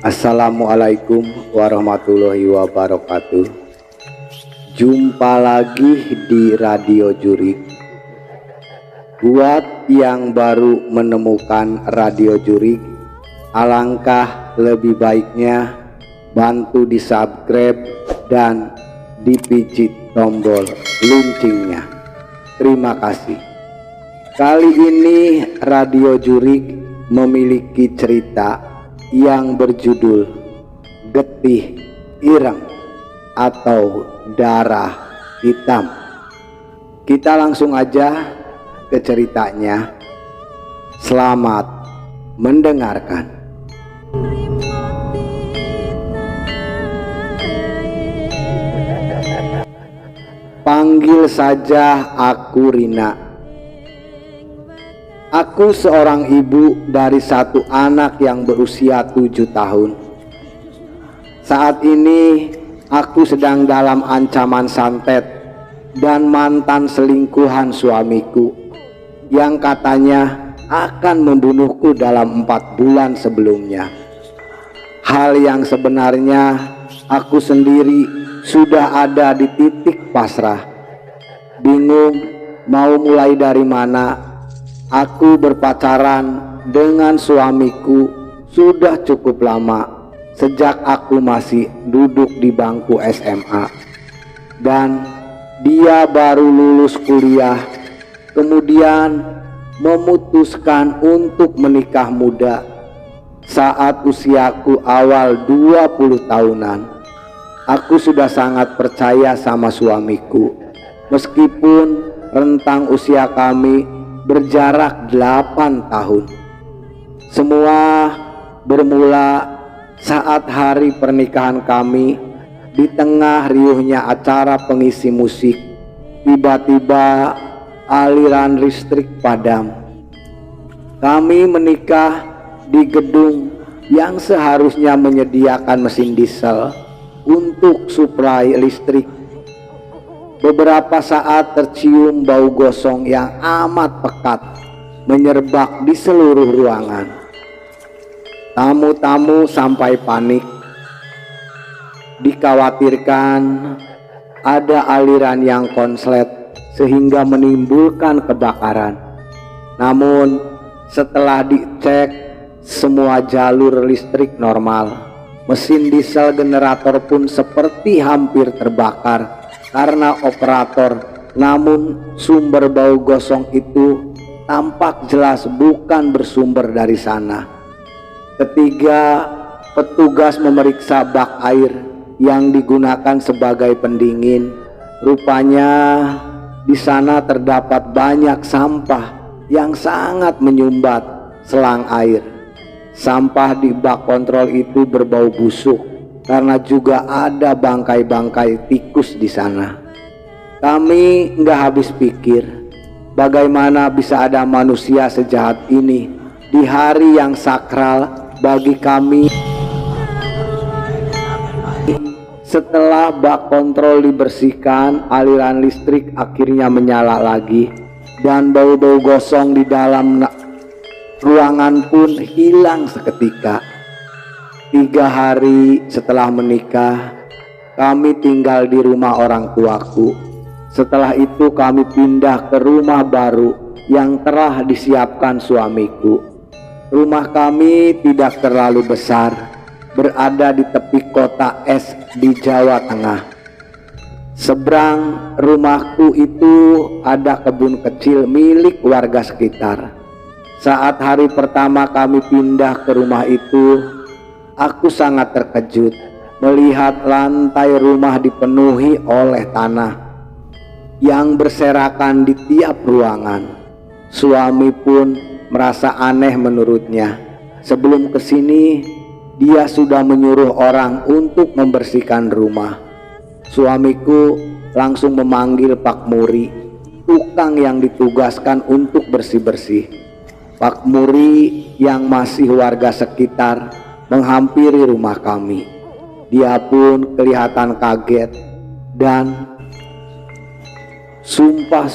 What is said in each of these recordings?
Assalamualaikum warahmatullahi wabarakatuh. Jumpa lagi di Radio Jurik. Buat yang baru menemukan Radio Jurik, alangkah lebih baiknya bantu di subscribe dan dipijit tombol loncengnya. Terima kasih. Kali ini Radio Jurik memiliki cerita yang berjudul Getih Ireng atau Darah Hitam. Kita langsung aja ke ceritanya. Selamat mendengarkan. Panggil saja aku Rina. Aku seorang ibu dari satu anak yang berusia 7 tahun. Saat ini aku sedang dalam ancaman santet dan mantan selingkuhan suamiku yang katanya akan membunuhku dalam 4 bulan sebelumnya. Hal yang sebenarnya aku sendiri sudah ada di titik pasrah. Bingung mau mulai dari mana. Aku berpacaran dengan suamiku sudah cukup lama, sejak aku masih duduk di bangku SMA. Dan dia baru lulus kuliah, kemudian memutuskan untuk menikah muda saat usiaku awal 20 tahunan. Aku sudah sangat percaya sama suamiku, meskipun rentang usia kami berjarak 8 tahun. Semua bermula saat hari pernikahan kami. Di tengah riuhnya acara pengisi musik, tiba-tiba aliran listrik padam. Kami menikah di gedung yang seharusnya menyediakan mesin diesel untuk suplai listrik. Beberapa saat tercium bau gosong yang amat pekat menyerbak di seluruh ruangan. Tamu-tamu sampai panik. Dikhawatirkan ada aliran yang konslet sehingga menimbulkan kebakaran. Namun setelah dicek, semua jalur listrik normal. Mesin diesel generator pun seperti hampir terbakar karena operator, namun sumber bau gosong itu tampak jelas bukan bersumber dari sana. Ketiga, petugas memeriksa bak air yang digunakan sebagai pendingin. Rupanya di sana terdapat banyak sampah yang sangat menyumbat selang air. Sampah di bak kontrol itu berbau busuk karena juga ada bangkai-bangkai tikus di sana. Kami nggak habis pikir, bagaimana bisa ada manusia sejahat ini di hari yang sakral bagi kami. Setelah bak kontrol dibersihkan, aliran listrik akhirnya menyala lagi dan bau-bau gosong di dalam ruangan pun hilang seketika. 3 hari setelah menikah, kami tinggal di rumah orang tuaku. Setelah itu kami pindah ke rumah baru yang telah disiapkan suamiku. Rumah kami tidak terlalu besar, berada di tepi kota es di Jawa Tengah. Seberang rumahku itu ada kebun kecil milik warga sekitar. Saat hari pertama kami pindah ke rumah itu, aku sangat terkejut melihat lantai rumah dipenuhi oleh tanah yang berserakan di tiap ruangan. Suami pun merasa aneh menurutnya. Sebelum kesini, dia sudah menyuruh orang untuk membersihkan rumah. Suamiku langsung memanggil Pak Muri, tukang yang ditugaskan untuk bersih-bersih. Pak Muri yang masih warga sekitar menghampiri rumah kami. Dia pun kelihatan kaget dan sumpah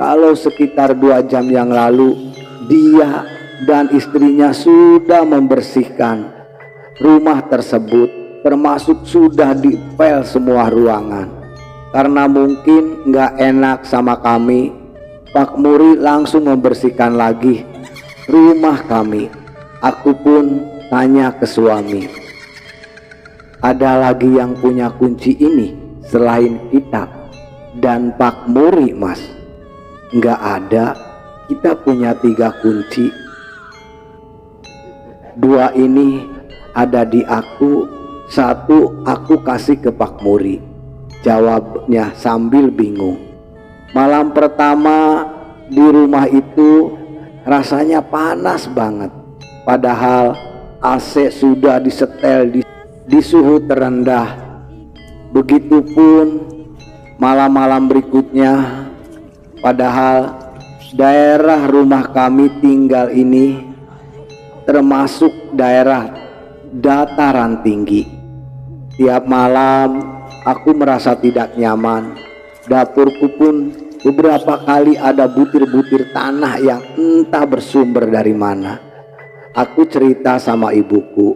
kalau sekitar 2 jam yang lalu dia dan istrinya sudah membersihkan Rumah tersebut termasuk sudah dipel semua ruangan. Karena mungkin nggak enak sama kami, Pak Muri langsung membersihkan lagi rumah kami. Aku pun tanya ke suami, ada lagi yang punya kunci ini selain kita dan Pak Muri, Mas? Nggak ada, kita punya 3 kunci. 2 ini ada di aku, 1 aku kasih ke Pak Muri, jawabnya sambil bingung. Malam pertama di rumah itu rasanya panas banget, padahal AC sudah disetel di suhu terendah. Begitupun malam-malam berikutnya, padahal daerah rumah kami tinggal ini termasuk daerah dataran tinggi. Tiap malam aku merasa tidak nyaman. Dapurku pun beberapa kali ada butir-butir tanah yang entah bersumber dari mana. Aku cerita sama ibuku,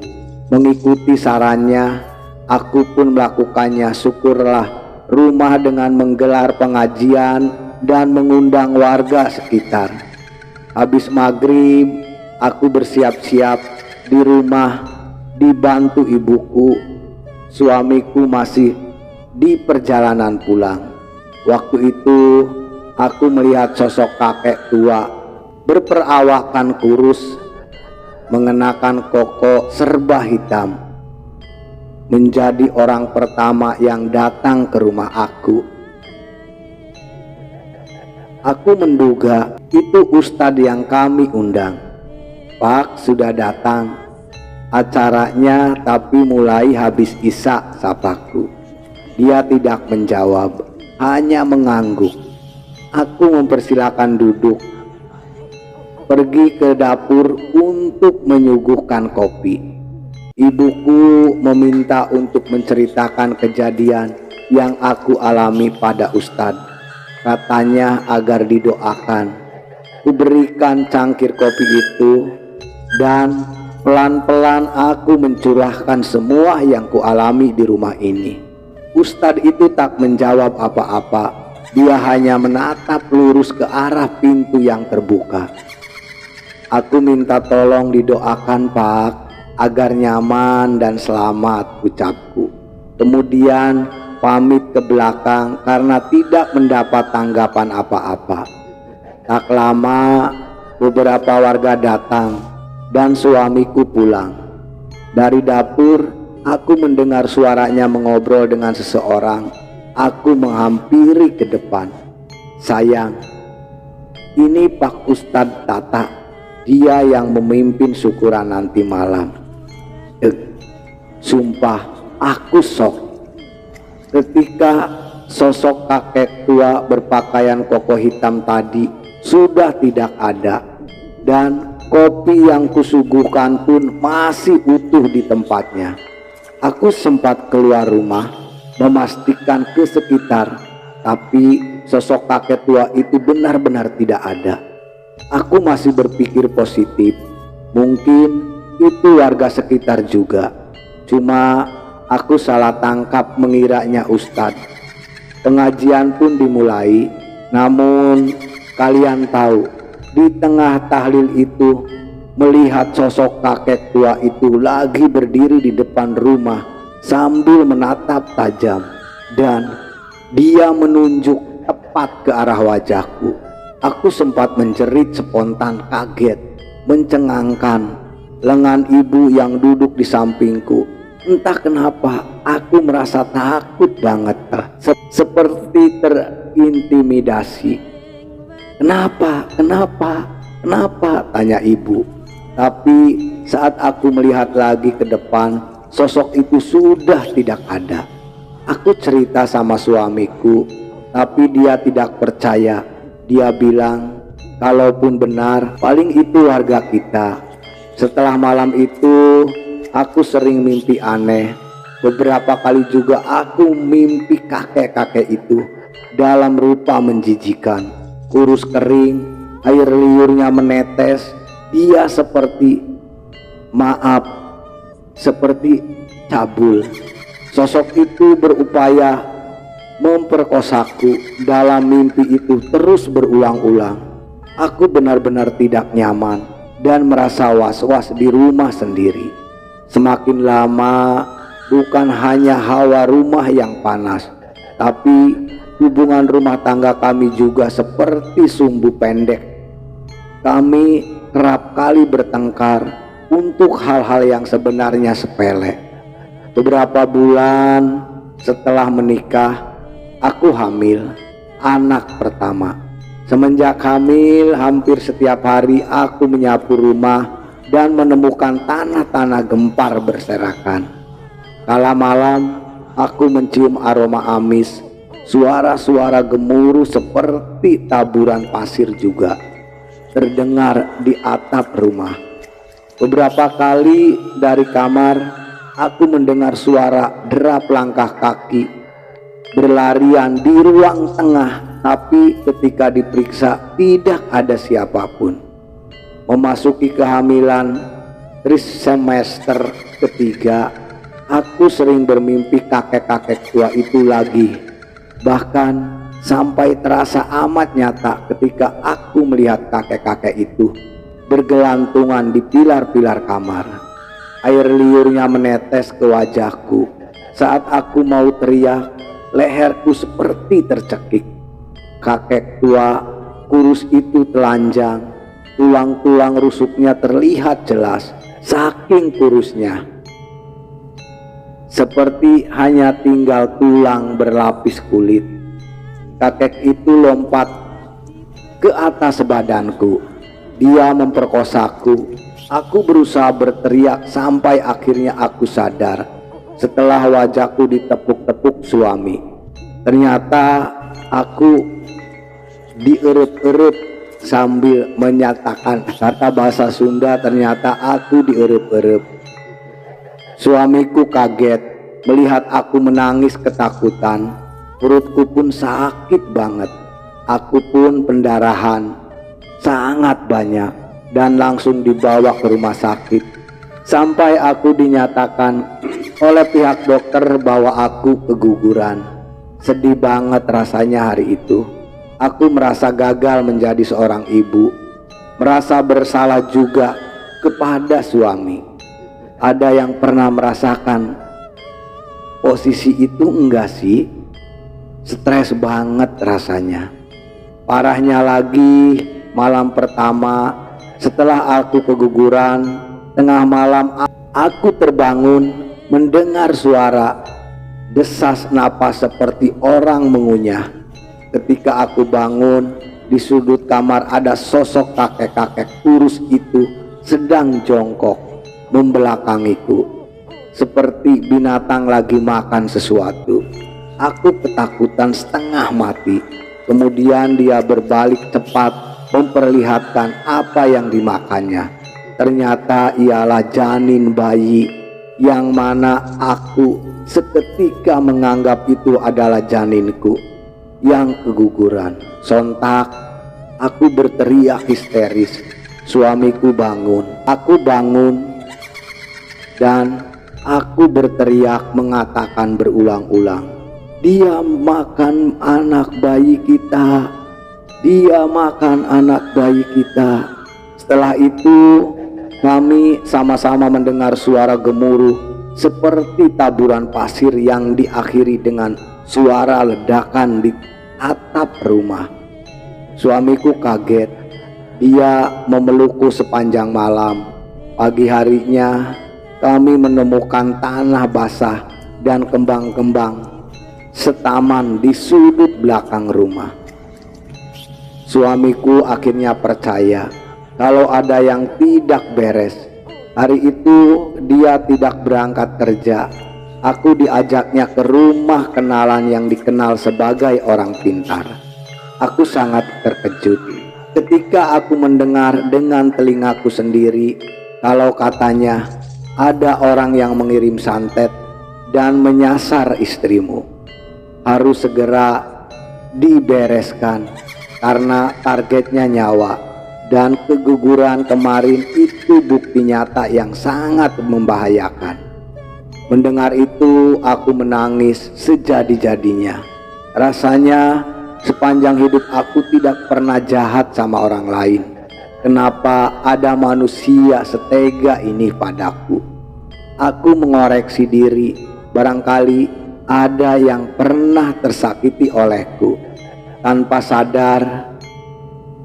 mengikuti sarannya aku pun melakukannya. Syukurlah rumah dengan menggelar pengajian dan mengundang warga sekitar. Habis maghrib aku bersiap-siap di rumah dibantu ibuku. Suamiku masih di perjalanan pulang. Waktu itu aku melihat sosok kakek tua berperawakan kurus, mengenakan koko serba hitam, menjadi orang pertama yang datang ke rumah aku. Aku menduga itu ustadz yang kami undang. Pak sudah datang, acaranya tapi mulai habis isya, sapaku. Dia tidak menjawab, hanya mengangguk. Aku mempersilakan duduk, pergi ke dapur untuk menyuguhkan kopi. Ibuku meminta untuk menceritakan kejadian yang aku alami pada ustadz. Katanya agar didoakan. Kuberikan cangkir kopi itu dan pelan-pelan aku mencurahkan semua yang kualami di rumah ini. Ustadz itu tak menjawab apa-apa. Dia hanya menatap lurus ke arah pintu yang terbuka. Aku minta tolong didoakan, Pak, agar nyaman dan selamat, ucapku. Kemudian pamit ke belakang karena tidak mendapat tanggapan apa-apa. Tak lama beberapa warga datang dan suamiku pulang. Dari dapur aku mendengar suaranya mengobrol dengan seseorang. Aku menghampiri ke depan. Sayang, ini Pak Ustadz Tata. Dia yang memimpin syukuran nanti malam. Sumpah aku shock ketika sosok kakek tua berpakaian koko hitam tadi sudah tidak ada, dan kopi yang kusuguhkan pun masih utuh di tempatnya. Aku sempat keluar rumah memastikan ke sekitar, tapi sosok kakek tua itu benar-benar tidak ada. Aku masih berpikir positif, mungkin itu warga sekitar juga. Cuma aku salah tangkap mengiranya ustadz. Pengajian pun dimulai, namun kalian tahu, di tengah tahlil itu melihat sosok kakek tua itu lagi berdiri di depan rumah sambil menatap tajam, dan dia menunjuk tepat ke arah wajahku. Aku sempat menjerit spontan kaget, mencengangkan lengan ibu yang duduk di sampingku. Entah kenapa aku merasa takut banget, seperti terintimidasi. Kenapa? Tanya ibu. Tapi saat aku melihat lagi ke depan, sosok itu sudah tidak ada. Aku cerita sama suamiku, tapi dia tidak percaya. Dia bilang, kalaupun benar, paling itu warga kita. Setelah malam itu, aku sering mimpi aneh. Beberapa kali juga aku mimpi kakek-kakek itu dalam rupa menjijikan. Kurus kering, air liurnya menetes. Dia seperti, maaf, seperti cabul. Sosok itu berupaya memperkosaku. Dalam mimpi itu terus berulang-ulang. Aku benar-benar tidak nyaman dan merasa was-was di rumah sendiri. Semakin lama, bukan hanya hawa rumah yang panas, tapi hubungan rumah tangga kami juga seperti sumbu pendek. Kami kerap kali bertengkar untuk hal-hal yang sebenarnya sepele. Beberapa bulan setelah menikah, aku hamil anak pertama. Semenjak hamil, hampir setiap hari aku menyapu rumah dan menemukan tanah-tanah gempar berserakan. Kala malam, aku mencium aroma amis. Suara-suara gemuruh seperti taburan pasir juga terdengar di atap rumah. Beberapa kali dari kamar, aku mendengar suara derap langkah kaki berlarian di ruang tengah, tapi ketika diperiksa tidak ada siapapun. Memasuki kehamilan trimester ketiga, aku sering bermimpi kakek-kakek tua itu lagi. Bahkan sampai terasa amat nyata ketika aku melihat kakek-kakek itu bergelantungan di pilar-pilar kamar. Air liurnya menetes ke wajahku. Saat aku mau teriak, leherku seperti tercekik. Kakek tua kurus itu telanjang. Tulang-tulang rusuknya terlihat jelas, saking kurusnya. Seperti hanya tinggal tulang berlapis kulit. Kakek itu lompat ke atas badanku. Dia memperkosaku. Aku berusaha berteriak sampai akhirnya aku sadar. Setelah wajahku ditepuk-tepuk suami, ternyata aku dierep-erep sambil menyatakan kata bahasa Sunda. Ternyata aku dierep-erep. Suamiku kaget melihat aku menangis ketakutan. Perutku pun sakit banget. Aku pun pendarahan sangat banyak dan langsung dibawa ke rumah sakit. Sampai aku dinyatakan oleh pihak dokter bahwa aku keguguran. Sedih banget rasanya hari itu. Aku merasa gagal menjadi seorang ibu, merasa bersalah juga kepada suami. Ada yang pernah merasakan posisi itu enggak sih? Stres banget rasanya. Parahnya lagi, malam pertama setelah aku keguguran, tengah malam aku terbangun mendengar suara desas napas seperti orang mengunyah. Ketika aku bangun, di sudut kamar ada sosok kakek-kakek kurus itu sedang jongkok membelakangiku, seperti binatang lagi makan sesuatu. Aku ketakutan setengah mati. Kemudian dia berbalik cepat memperlihatkan apa yang dimakannya. Ternyata ialah janin bayi, yang mana aku seketika menganggap itu adalah janinku yang keguguran. Sontak aku berteriak histeris. Suamiku bangun, aku bangun, dan aku berteriak mengatakan berulang-ulang, "Dia makan anak bayi kita, dia makan anak bayi kita." Setelah itu kami sama-sama mendengar suara gemuruh seperti taburan pasir yang diakhiri dengan suara ledakan di atap rumah. Suamiku kaget. Dia memelukku sepanjang malam. Pagi harinya kami menemukan tanah basah dan kembang-kembang setaman di sudut belakang rumah. Suamiku akhirnya percaya kalau ada yang tidak beres. Hari itu dia tidak berangkat kerja. Aku diajaknya ke rumah kenalan yang dikenal sebagai orang pintar. Aku sangat terkejut ketika aku mendengar dengan telingaku sendiri kalau katanya ada orang yang mengirim santet dan menyasar istrimu. Harus segera dibereskan karena targetnya nyawa, dan keguguran kemarin itu bukti nyata yang sangat membahayakan. Mendengar itu aku menangis sejadi-jadinya. Rasanya sepanjang hidup aku tidak pernah jahat sama orang lain. Kenapa ada manusia setega ini padaku? Aku mengoreksi diri, barangkali ada yang pernah tersakiti olehku tanpa sadar.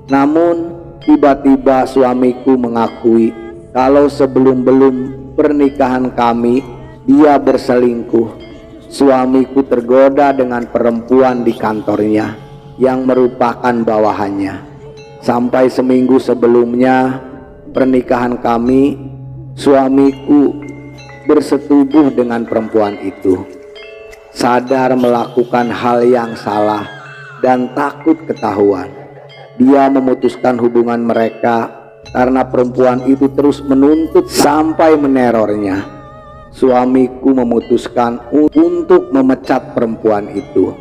Namun tiba-tiba suamiku mengakui kalau sebelum pernikahan kami dia berselingkuh. Suamiku tergoda dengan perempuan di kantornya yang merupakan bawahannya. Sampai seminggu sebelumnya pernikahan kami, suamiku bersetubuh dengan perempuan itu. Sadar melakukan hal yang salah dan takut ketahuan, dia memutuskan hubungan mereka karena perempuan itu terus menuntut sampai menerornya. Suamiku memutuskan untuk memecat perempuan itu.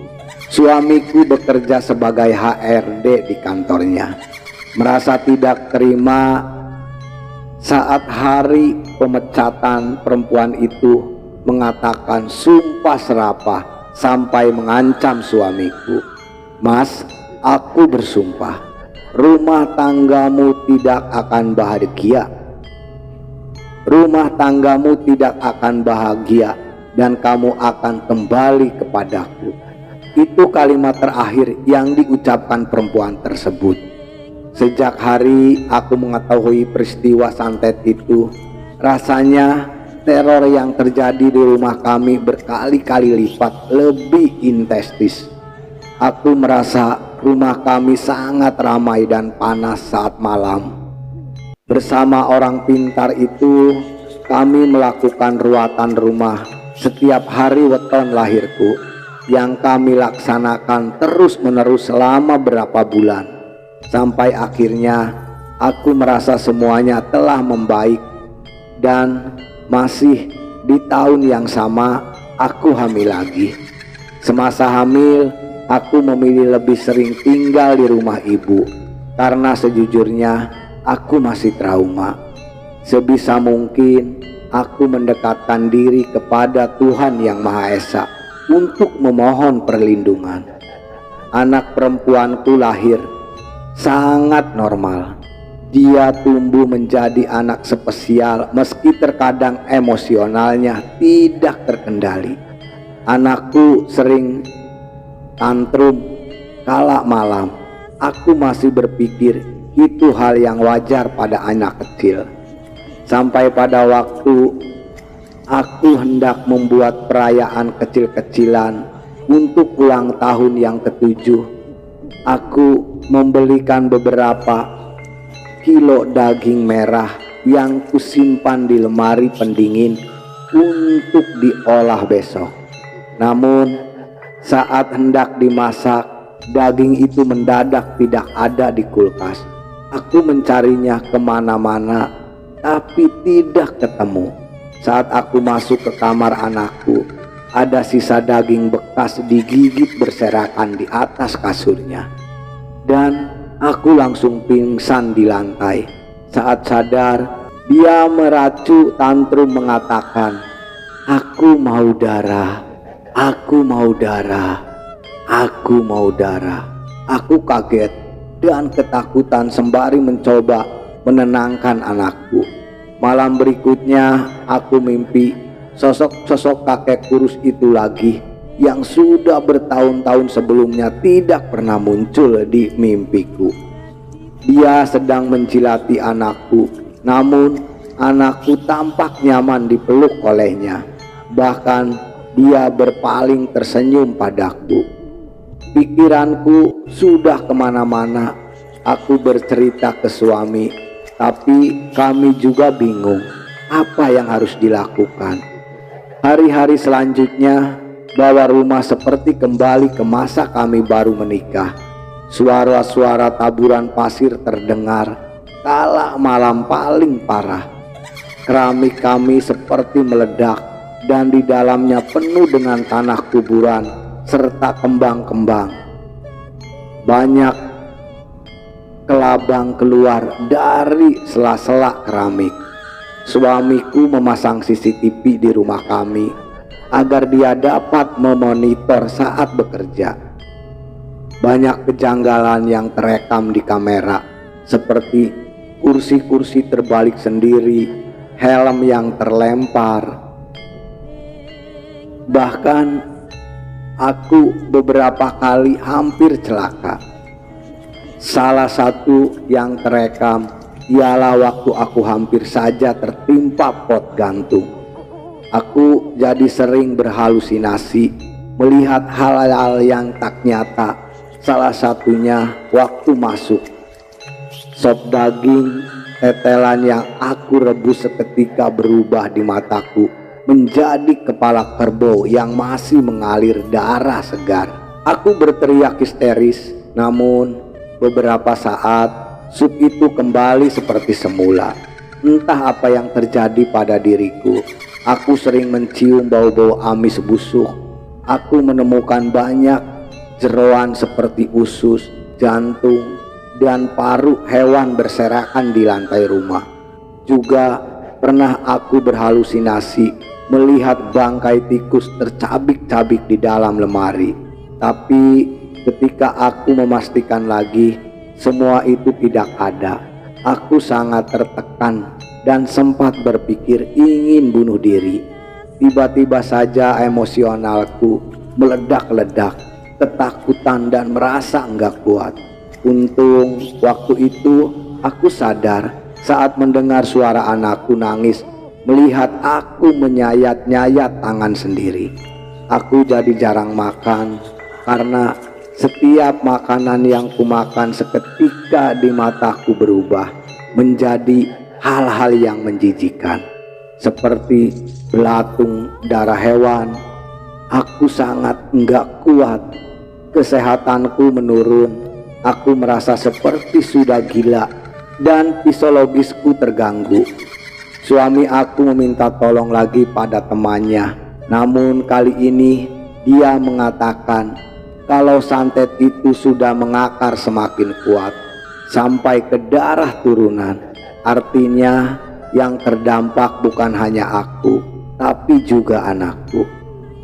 Suamiku bekerja sebagai HRD di kantornya. Merasa tidak terima saat hari pemecatan, perempuan itu mengatakan sumpah serapah sampai mengancam suamiku. "Mas, aku bersumpah rumah tanggamu tidak akan bahagia. Rumah tanggamu tidak akan bahagia dan kamu akan kembali kepadaku." Itu kalimat terakhir yang diucapkan perempuan tersebut. Sejak hari aku mengetahui peristiwa santet itu, rasanya teror yang terjadi di rumah kami berkali-kali lipat lebih intensif. Aku merasa rumah kami sangat ramai dan panas saat malam. Bersama orang pintar itu, kami melakukan ruatan rumah setiap hari weton lahirku yang kami laksanakan terus-menerus selama berapa bulan. Sampai akhirnya aku merasa semuanya telah membaik dan masih di tahun yang sama aku hamil lagi. Semasa hamil, aku memilih lebih sering tinggal di rumah ibu karena sejujurnya aku masih trauma. Sebisa mungkin aku mendekatkan diri kepada Tuhan Yang Maha Esa untuk memohon perlindungan. Anak perempuanku lahir sangat normal. Dia tumbuh menjadi anak spesial meski terkadang emosionalnya tidak terkendali. Anakku sering tantrum kala malam. Aku masih berpikir itu hal yang wajar pada anak kecil. Sampai pada waktu aku hendak membuat perayaan kecil-kecilan untuk ulang tahun yang ke-7, aku membelikan beberapa kilo daging merah yang kusimpan di lemari pendingin untuk diolah besok. Namun saat hendak dimasak, daging itu mendadak tidak ada di kulkas. Aku mencarinya kemana-mana tapi tidak ketemu. Saat aku masuk ke kamar anakku, ada sisa daging bekas digigit berserakan di atas kasurnya. Dan aku langsung pingsan di lantai. Saat sadar, dia meracu tantrum mengatakan, "Aku mau darah, aku mau darah, aku mau darah." Aku kaget dan ketakutan sembari mencoba menenangkan anakku. Malam berikutnya aku mimpi sosok kakek kurus itu lagi yang sudah bertahun-tahun sebelumnya tidak pernah muncul di mimpiku. Dia sedang menjilati anakku, namun anakku tampak nyaman dipeluk olehnya. Bahkan dia berpaling tersenyum padaku. Pikiranku sudah kemana-mana. Aku bercerita ke suami, tapi kami juga bingung apa yang harus dilakukan. Hari-hari selanjutnya bawa rumah seperti kembali ke masa kami baru menikah. Suara-suara taburan pasir terdengar kala malam paling parah. Keramik kami seperti meledak dan di dalamnya penuh dengan tanah kuburan serta kembang-kembang. Banyak kelabang keluar dari sela-sela keramik. Suamiku memasang CCTV di rumah kami agar dia dapat memonitor saat bekerja. Banyak kejanggalan yang terekam di kamera, seperti kursi-kursi terbalik sendiri, helm yang terlempar. Bahkan aku beberapa kali hampir celaka. Salah satu yang terekam ialah waktu aku hampir saja tertimpa pot gantung. Aku jadi sering berhalusinasi melihat hal-hal yang tak nyata. Salah satunya waktu masuk. Sop daging tetelan yang aku rebus seketika berubah di mataku menjadi kepala kerbau yang masih mengalir darah segar. Aku berteriak histeris, namun beberapa saat sup itu kembali seperti semula. Entah apa yang terjadi pada diriku. Aku sering mencium bau-bau amis busuk. Aku menemukan banyak jeroan seperti usus, jantung, dan paru hewan berserakan di lantai rumah. Juga pernah aku berhalusinasi melihat bangkai tikus tercabik-cabik di dalam lemari. Tapi ketika aku memastikan lagi, semua itu tidak ada. Aku sangat tertekan dan sempat berpikir ingin bunuh diri. Tiba-tiba saja emosionalku meledak-ledak, ketakutan dan merasa enggak kuat. Untung waktu itu aku sadar saat mendengar suara anakku nangis melihat aku menyayat-nyayat tangan sendiri. Aku jadi jarang makan karena setiap makanan yang kumakan seketika di mataku berubah menjadi hal-hal yang menjijikan, seperti belatung darah hewan. Aku sangat enggak kuat. Kesehatanku menurun. Aku merasa seperti sudah gila dan psikologisku terganggu. Suami aku meminta tolong lagi pada temannya. Namun kali ini dia mengatakan kalau santet itu sudah mengakar semakin kuat sampai ke darah turunan. Artinya yang terdampak bukan hanya aku, tapi juga anakku.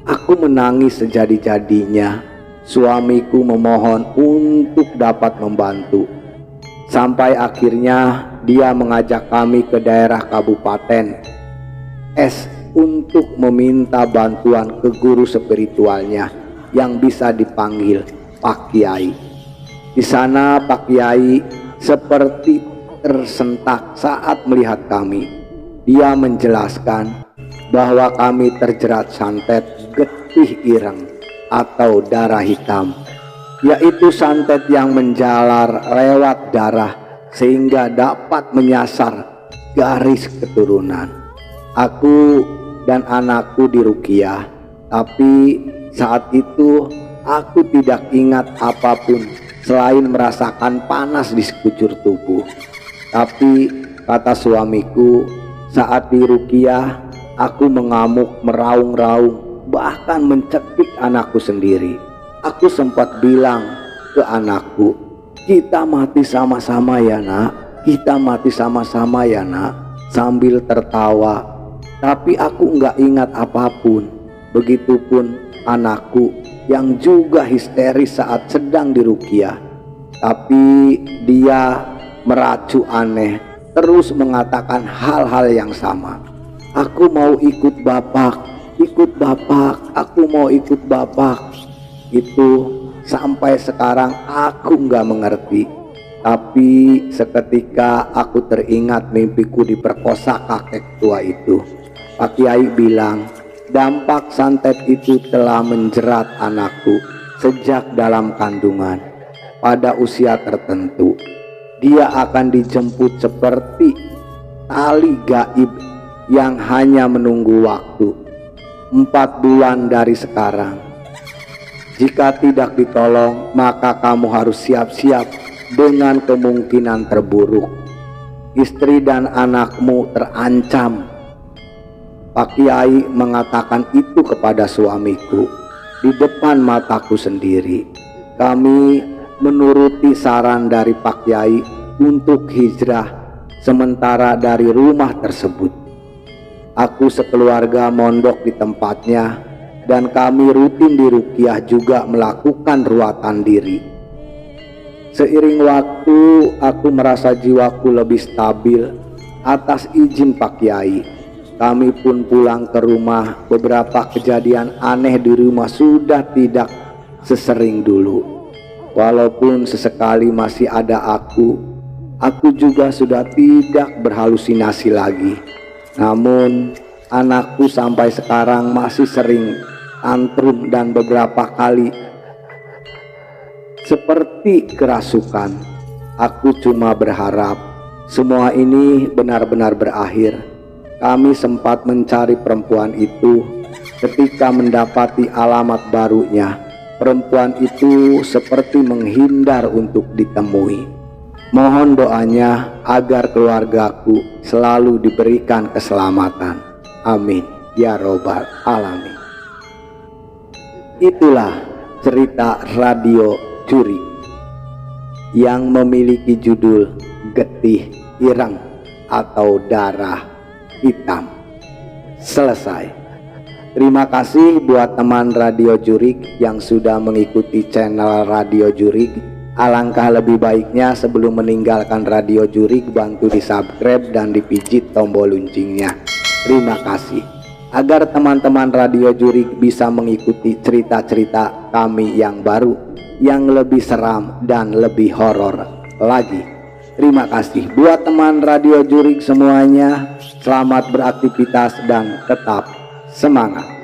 Aku menangis sejadi-jadinya. Suamiku memohon untuk dapat membantu. Sampai akhirnya dia mengajak kami ke daerah Kabupaten S untuk meminta bantuan ke guru spiritualnya yang bisa dipanggil Pak Kiai. Di sana Pak Kiai seperti tersentak saat melihat kami. Dia menjelaskan bahwa kami terjerat santet getih ireng atau darah hitam, yaitu santet yang menjalar lewat darah sehingga dapat menyasar garis keturunan. Aku dan anakku diruqyah, tapi saat itu aku tidak ingat apapun selain merasakan panas di sekujur tubuh. Tapi kata suamiku, saat diruqyah aku mengamuk, meraung-raung, bahkan mencekik anakku sendiri. Aku sempat bilang ke anakku, kita mati sama-sama ya nak, kita mati sama-sama ya nak, sambil tertawa. Tapi aku nggak ingat apapun. Begitupun anakku yang juga histeris saat sedang diruqyah. Tapi dia meracu aneh, terus mengatakan hal-hal yang sama. Aku mau ikut bapak, aku mau ikut bapak. Itu sampai sekarang aku nggak mengerti. Tapi seketika aku teringat mimpiku diperkosa kakek tua itu. Pak Kiai bilang dampak santet itu telah menjerat anakku sejak dalam kandungan. Pada usia tertentu dia akan dijemput seperti tali gaib yang hanya menunggu waktu 4 bulan dari sekarang. Jika tidak ditolong, maka kamu harus siap-siap dengan kemungkinan terburuk. Istri dan anakmu terancam. Pak Kiai mengatakan itu kepada suamiku di depan mataku sendiri. Kami menuruti saran dari Pak Kiai untuk hijrah sementara dari rumah tersebut. Aku sekeluarga mondok di tempatnya, dan kami rutin di ruqyah juga melakukan ruatan diri. Seiring waktu, aku merasa jiwaku lebih stabil atas izin Pak Kiai. Kami pun pulang ke rumah. Beberapa kejadian aneh di rumah sudah tidak sesering dulu. Walaupun sesekali masih ada aku juga sudah tidak berhalusinasi lagi. Namun anakku sampai sekarang masih sering tantrum dan beberapa kali seperti kerasukan. Aku cuma berharap semua ini benar-benar berakhir. Kami sempat mencari perempuan itu. Ketika mendapati alamat barunya, perempuan itu seperti menghindar untuk ditemui. Mohon doanya agar keluargaku selalu diberikan keselamatan. Amin ya robbal alamin. Itulah cerita Radio Jurik yang memiliki judul Getih Ireng atau Darah Hitam. Selesai. Terima kasih buat teman Radio Jurik yang sudah mengikuti channel Radio Jurik. Alangkah lebih baiknya sebelum meninggalkan Radio Jurik, bantu di subscribe dan dipijit tombol loncengnya. Terima kasih. Agar teman-teman Radio Jurik bisa mengikuti cerita-cerita kami yang baru, yang lebih seram dan lebih horor lagi. Terima kasih buat teman Radio Jurik semuanya. Selamat beraktivitas dan tetap semangat.